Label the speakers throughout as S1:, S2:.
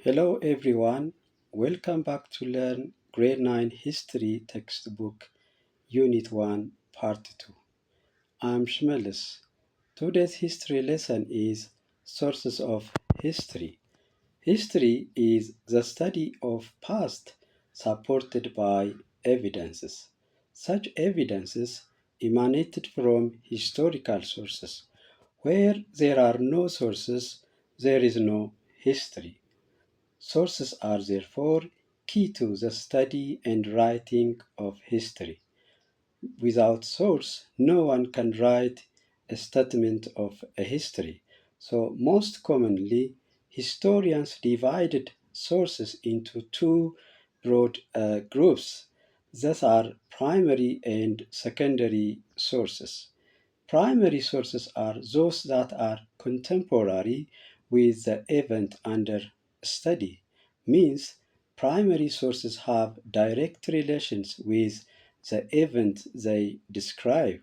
S1: Hello everyone, welcome back to learn Grade 9 History Textbook Unit 1 Part 2. I'm Shmelis. Today's history lesson is Sources of History. History is the study of past supported by evidences. Such evidences emanated from historical sources. Where there are no sources, there is no history. Sources are therefore key to the study and writing of history. Without source, no one can write a statement of a history. So, most commonly, historians divided sources into two broad groups that are primary and secondary sources. Primary sources are those that are contemporary with the event under study. Means primary sources have direct relations with the event they describe.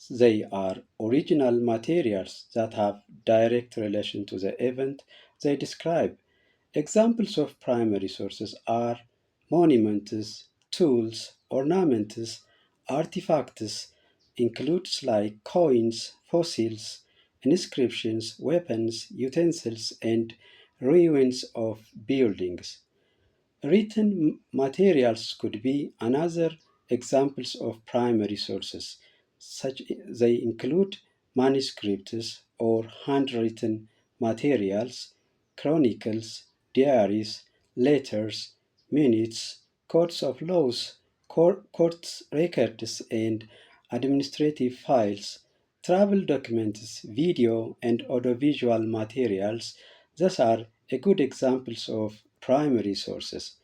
S1: They are original materials that have direct relation to the event they describe. Examples of primary sources are monuments, tools, ornaments, artifacts, includes like coins, fossils, inscriptions, weapons, utensils, and ruins of buildings. Written materials could be another examples of primary sources, such they include manuscripts or handwritten materials, chronicles, diaries, letters, minutes, codes of laws, court records, and administrative files, travel documents, video, and audiovisual materials. These are a good examples of primary sources.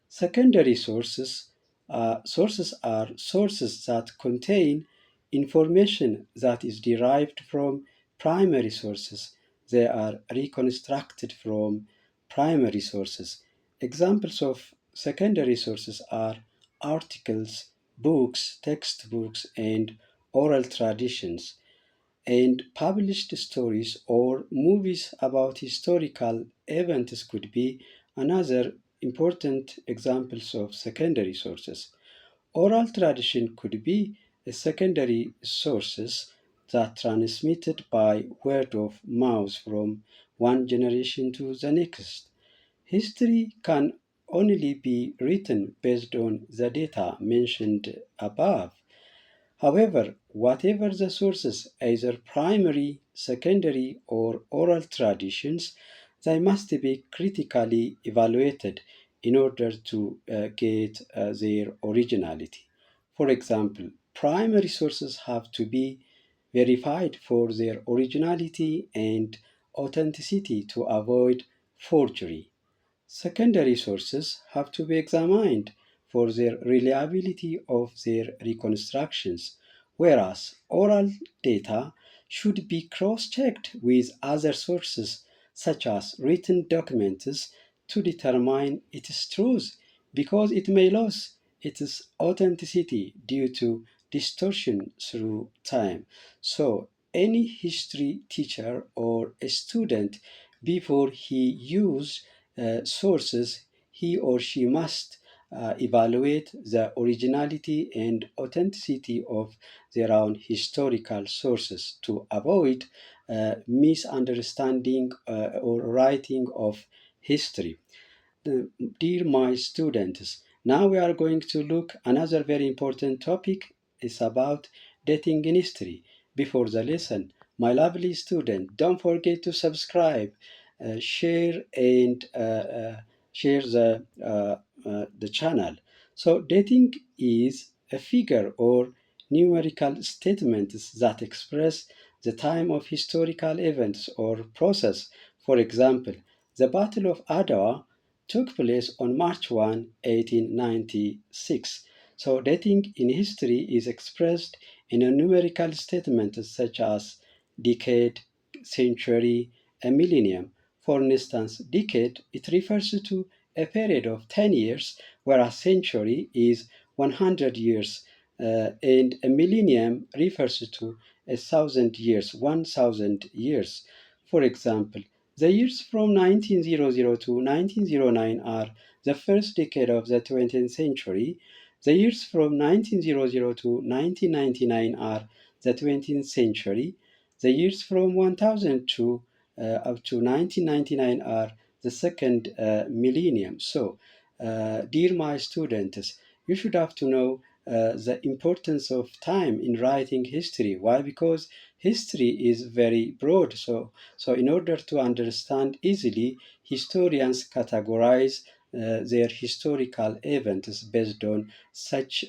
S1: Secondary sources are sources that contain information that is derived from primary sources. They are reconstructed from primary sources. Examples of secondary sources are articles, books, textbooks, and oral traditions, and published stories or movies about historical events could be another important examples of secondary sources. Oral tradition could be a secondary sources that transmitted by word of mouth from one generation to the next. History can only be written based on the data mentioned above. However, whatever the sources, either primary, secondary, or oral traditions, they must be critically evaluated in order to get their originality. For example, primary sources have to be verified for their originality and authenticity to avoid forgery. Secondary sources have to be examined for their reliability of their reconstructions, whereas oral data should be cross-checked with other sources such as written documents to determine its truth, because it may lose its authenticity due to distortion through time. So any history teacher or a student, before he uses sources, he or she must evaluate the originality and authenticity of their own historical sources to avoid misunderstanding or writing of history. Dear my students, now we are going to look another very important topic. Is about dating in history. Before the lesson, my lovely student, don't forget to subscribe, share, and share the channel. So dating is a figure or numerical statements that express the time of historical events or process. For example, the Battle of Adwa took place on March 1, 1896. So dating in history is expressed in a numerical statement such as decade, century, a millennium. For instance, decade, it refers to a period of 10 years, whereas century is 100 years, and a millennium refers to 1,000 years, 1,000 years. For example, The years from 1900 to 1909 are the first decade of the 20th century. The years from 1900 to 1999 are the 20th century. The years from 1000 to up to 1999 are the second millennium. So, dear my students, you should have to know the importance of time in writing history. Why? Because history is very broad. So in order to understand easily, historians categorize their historical events based on such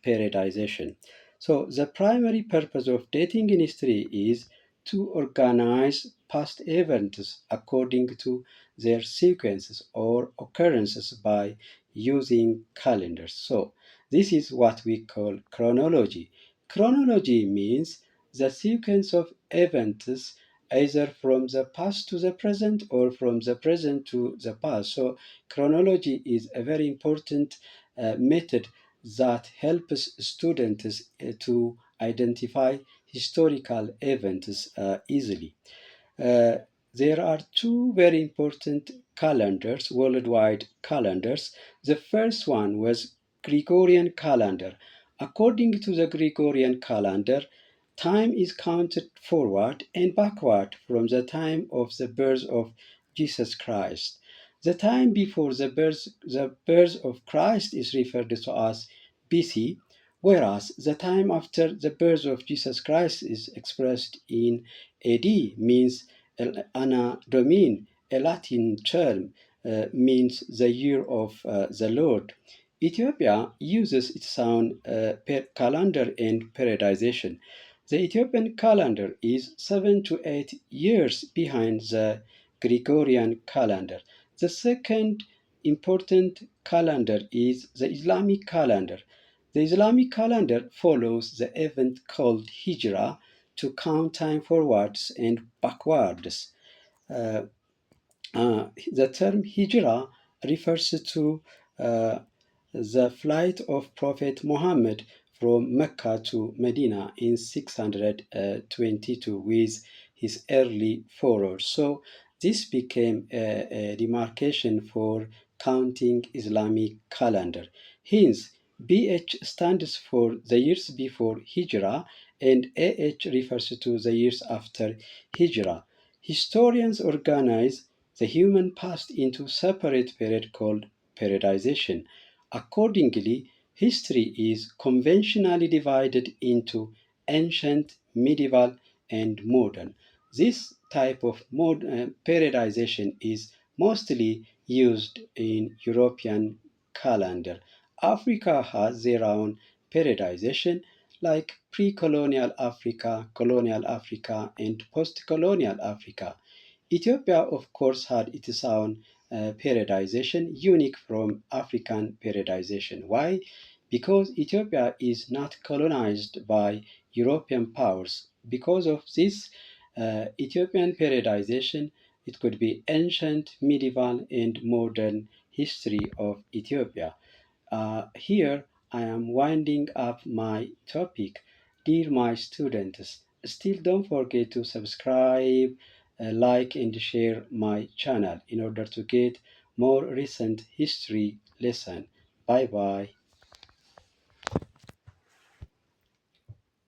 S1: periodization. So the primary purpose of dating in history is to organize past events according to their sequences or occurrences by using calendars. So this is what we call chronology. Chronology means the sequence of events either from the past to the present or from the present to the past. So chronology is a very important method that helps students to identify historical events easily. Uh, there are two very important calendars, worldwide calendars. The first one was Gregorian calendar. According to the Gregorian calendar, time is counted forward and backward from the time of the birth of Jesus Christ. The time before the birth of Christ is referred to as BC, whereas the time after the birth of Jesus Christ is expressed in AD, means Anna Domini, a Latin term, means the year of the Lord. Ethiopia uses its own calendar and periodization. The Ethiopian calendar is 7 to 8 years behind the Gregorian calendar. The second important calendar is the Islamic calendar. The Islamic calendar follows the event called Hijrah to count time forwards and backwards. Uh, the term Hijrah refers to uh, the flight of Prophet Muhammad from Mecca to Medina in 622 with his early followers. So this became a demarcation for counting Islamic calendar. Hence, BH stands for the years before Hijrah and AH refers to the years after Hijrah. Historians organize the human past into separate period called periodization. Accordingly, history is conventionally divided into ancient, medieval, and modern. This type of periodization is mostly used in European calendar. Africa has their own periodization like pre-colonial Africa, colonial Africa, and post-colonial Africa. Ethiopia, of course, had its own periodization, unique from African periodization. Why? Because Ethiopia is not colonized by European powers. Because of this Ethiopian periodization, it could be ancient, medieval, and modern history of Ethiopia. Here I am winding up my topic. Dear my students, still don't forget to subscribe, like and share my channel in order to get more recent history lesson. Bye bye.